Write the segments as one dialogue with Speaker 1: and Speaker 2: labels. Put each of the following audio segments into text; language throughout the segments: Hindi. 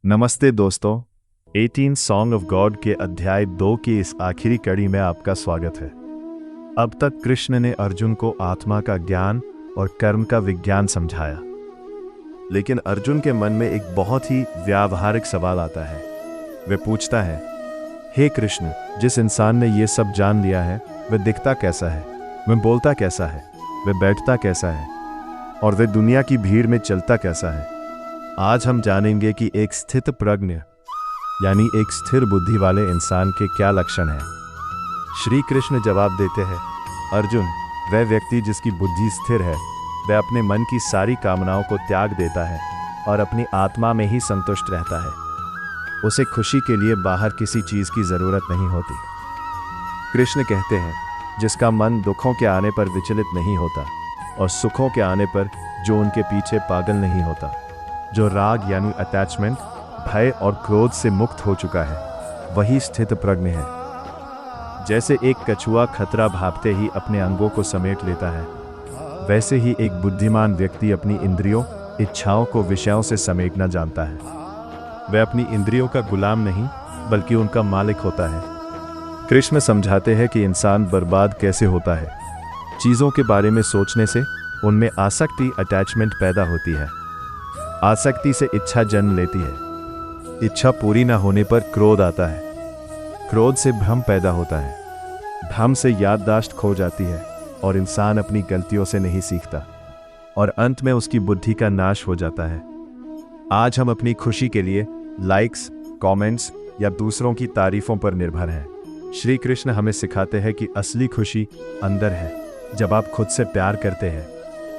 Speaker 1: नमस्ते दोस्तों। 18 सॉन्ग ऑफ गॉड के अध्याय 2 की इस आखिरी कड़ी में आपका स्वागत है। अब तक कृष्ण ने अर्जुन को आत्मा का ज्ञान और कर्म का विज्ञान समझाया, लेकिन अर्जुन के मन में एक बहुत ही व्यावहारिक सवाल आता है। वह पूछता है, हे कृष्ण, जिस इंसान ने ये सब जान लिया है वह दिखता कैसा है, वह बोलता कैसा है, वह बैठता कैसा है और वह दुनिया की भीड़ में चलता कैसा है। आज हम जानेंगे कि एक स्थित प्रज्ञ यानी एक स्थिर बुद्धि वाले इंसान के क्या लक्षण हैं। श्री कृष्ण जवाब देते हैं, अर्जुन, वह व्यक्ति जिसकी बुद्धि स्थिर है वह अपने मन की सारी कामनाओं को त्याग देता है और अपनी आत्मा में ही संतुष्ट रहता है। उसे खुशी के लिए बाहर किसी चीज की जरूरत नहीं होती। कृष्ण कहते हैं, जिसका मन दुखों के आने पर विचलित नहीं होता और सुखों के आने पर जो उनके पीछे पागल नहीं होता, जो राग यानी अटैचमेंट, भय और क्रोध से मुक्त हो चुका है, वही स्थित प्रज्ञ है। जैसे एक कछुआ खतरा भापते ही अपने अंगों को समेट लेता है, वैसे ही एक बुद्धिमान व्यक्ति अपनी इंद्रियों, इच्छाओं को विषयों से समेटना जानता है। वह अपनी इंद्रियों का गुलाम नहीं बल्कि उनका मालिक होता है। कृष्ण समझाते हैं कि इंसान बर्बाद कैसे होता है। चीज़ों के बारे में सोचने से उनमें आसक्ति, अटैचमेंट पैदा होती है। आसक्ति से इच्छा जन्म लेती है। इच्छा पूरी ना होने पर क्रोध आता है। क्रोध से भ्रम पैदा होता है। भ्रम से याददाश्त खो जाती है और इंसान अपनी गलतियों से नहीं सीखता और अंत में उसकी बुद्धि का नाश हो जाता है। आज हम अपनी खुशी के लिए लाइक्स, कमेंट्स या दूसरों की तारीफों पर निर्भर हैं। श्री कृष्ण हमें सिखाते हैं कि असली खुशी अंदर है। जब आप खुद से प्यार करते हैं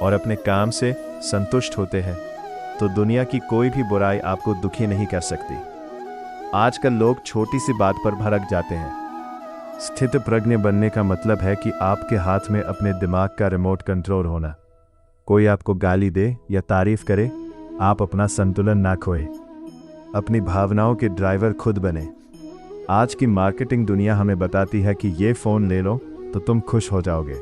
Speaker 1: और अपने काम से संतुष्ट होते हैं तो दुनिया की कोई भी बुराई आपको दुखी नहीं कर सकती। आजकल लोग छोटी सी बात पर भड़क जाते हैं। स्थित प्रज्ञ बनने का मतलब है कि आपके हाथ में अपने दिमाग का रिमोट कंट्रोल होना। कोई आपको गाली दे या तारीफ करे, आप अपना संतुलन ना खोए। अपनी भावनाओं के ड्राइवर खुद बने। आज की मार्केटिंग दुनिया हमें बताती है कि ये फ़ोन ले लो तो तुम खुश हो जाओगे।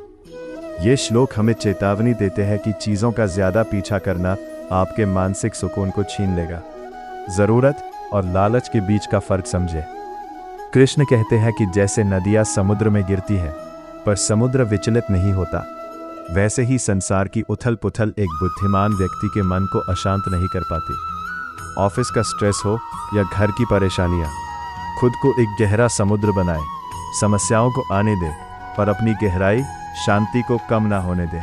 Speaker 1: ये श्लोक हमें चेतावनी देते हैं कि चीज़ों का ज़्यादा पीछा करना आपके मानसिक सुकून को छीन लेगा। ज़रूरत और लालच के बीच का फर्क समझे। कृष्ण कहते हैं कि जैसे नदियाँ समुद्र में गिरती है पर समुद्र विचलित नहीं होता, वैसे ही संसार की उथल पुथल एक बुद्धिमान व्यक्ति के मन को अशांत नहीं कर पाती। ऑफिस का स्ट्रेस हो या घर की परेशानियाँ, खुद को एक गहरा समुद्र बनाए। समस्याओं को आने दे पर अपनी गहराई, शांति को कम ना होने दे।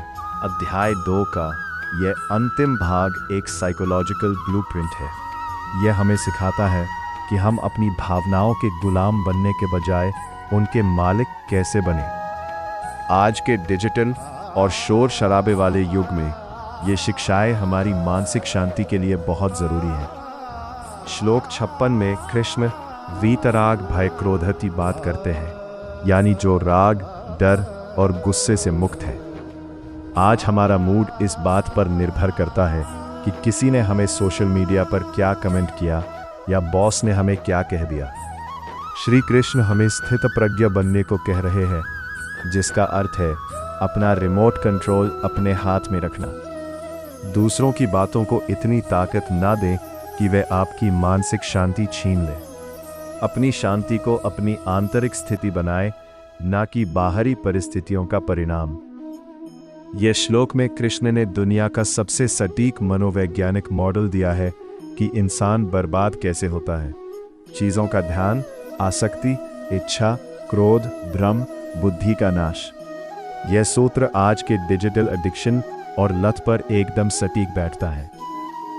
Speaker 1: अध्याय 2 का यह अंतिम भाग एक साइकोलॉजिकल ब्लूप्रिंट है। यह हमें सिखाता है कि हम अपनी भावनाओं के गुलाम बनने के बजाय उनके मालिक कैसे बने। आज के डिजिटल और शोर शराबे वाले युग में ये शिक्षाएं हमारी मानसिक शांति के लिए बहुत ज़रूरी है। श्लोक 56 में कृष्ण वीतराग भय क्रोधति बात करते हैं, यानी जो राग, डर और गुस्से से मुक्त है। आज हमारा मूड इस बात पर निर्भर करता है कि किसी ने हमें सोशल मीडिया पर क्या कमेंट किया या बॉस ने हमें क्या कह दिया। श्री कृष्ण हमें स्थित प्रज्ञ बनने को कह रहे हैं, जिसका अर्थ है अपना रिमोट कंट्रोल अपने हाथ में रखना। दूसरों की बातों को इतनी ताकत ना दें कि वे आपकी मानसिक शांति छीन लें। अपनी शांति को अपनी आंतरिक स्थिति बनाएं, ना कि बाहरी परिस्थितियों का परिणाम। यह श्लोक में कृष्ण ने दुनिया का सबसे सटीक मनोवैज्ञानिक मॉडल दिया है कि इंसान बर्बाद कैसे होता है। चीज़ों का ध्यान, आसक्ति, इच्छा, क्रोध, भ्रम, बुद्धि का नाश। यह सूत्र आज के डिजिटल एडिक्शन और लत पर एकदम सटीक बैठता है।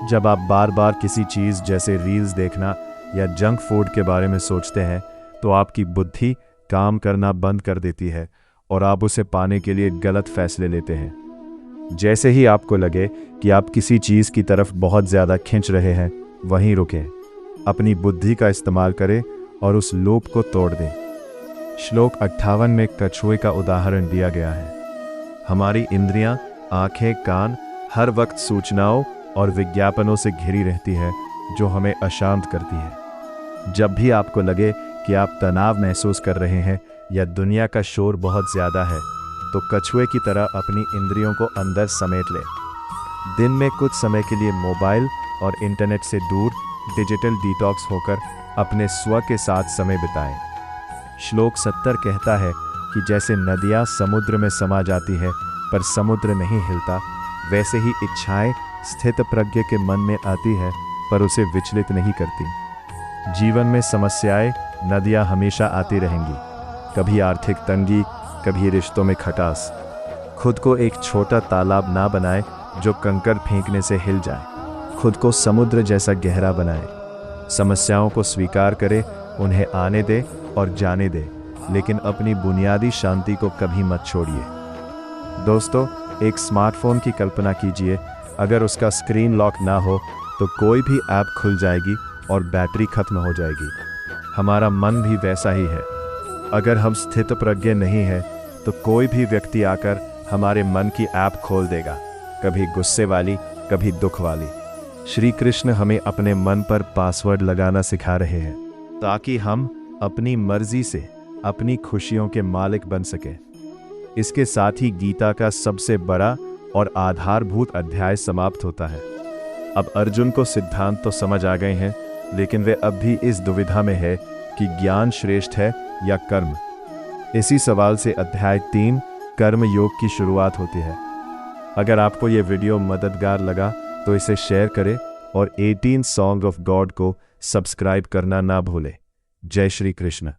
Speaker 1: जब आप बार बार किसी चीज़ जैसे रील्स देखना या जंक फूड के बारे में सोचते हैं तो आपकी बुद्धि काम करना बंद कर देती है और आप उसे पाने के लिए गलत फैसले लेते हैं। जैसे ही आपको लगे कि आप किसी चीज़ की तरफ बहुत ज़्यादा खिंच रहे हैं, वहीं रुकें। अपनी बुद्धि का इस्तेमाल करें और उस लूप को तोड़ दें। श्लोक 58 में कछुए का उदाहरण दिया गया है। हमारी इंद्रियां, आंखें, कान हर वक्त सूचनाओं और विज्ञापनों से घिरी रहती है जो हमें अशांत करती है। जब भी आपको लगे कि आप तनाव महसूस कर रहे हैं या दुनिया का शोर बहुत ज़्यादा है, तो कछुए की तरह अपनी इंद्रियों को अंदर समेट लें। दिन में कुछ समय के लिए मोबाइल और इंटरनेट से दूर डिजिटल डिटॉक्स होकर अपने स्व के साथ समय बिताएं। श्लोक 70 कहता है कि जैसे नदियाँ समुद्र में समा जाती है पर समुद्र नहीं हिलता, वैसे ही इच्छाएं स्थित प्रज्ञ के मन में आती है पर उसे विचलित नहीं करती। जीवन में समस्याएं नदियाँ हमेशा आती रहेंगी, कभी आर्थिक तंगी, कभी रिश्तों में खटास। खुद को एक छोटा तालाब ना बनाए जो कंकड़ फेंकने से हिल जाए, खुद को समुद्र जैसा गहरा बनाए। समस्याओं को स्वीकार करे, उन्हें आने दे और जाने दे, लेकिन अपनी बुनियादी शांति को कभी मत छोड़िए। दोस्तों, एक स्मार्टफोन की कल्पना कीजिए, अगर उसका स्क्रीन लॉक ना हो तो कोई भी ऐप खुल जाएगी और बैटरी खत्म हो जाएगी। हमारा मन भी वैसा ही है। अगर हम स्थित प्रज्ञ नहीं हैं तो कोई भी व्यक्ति आकर हमारे मन की ऐप खोल देगा, कभी गुस्से वाली, कभी दुख वाली। श्री कृष्ण हमें अपने मन पर पासवर्ड लगाना सिखा रहे हैं ताकि हम अपनी मर्जी से अपनी खुशियों के मालिक बन सकें। इसके साथ ही गीता का सबसे बड़ा और आधारभूत अध्याय समाप्त होता है। अब अर्जुन को सिद्धांत तो समझ आ गए हैं, लेकिन वे अब भी इस दुविधा में है कि ज्ञान श्रेष्ठ है या कर्म। इसी सवाल से अध्याय 3 कर्म योग की शुरुआत होती है। अगर आपको ये वीडियो मददगार लगा तो इसे शेयर करें और 18 सॉन्ग ऑफ गॉड को सब्सक्राइब करना ना भूलें। जय श्री कृष्ण।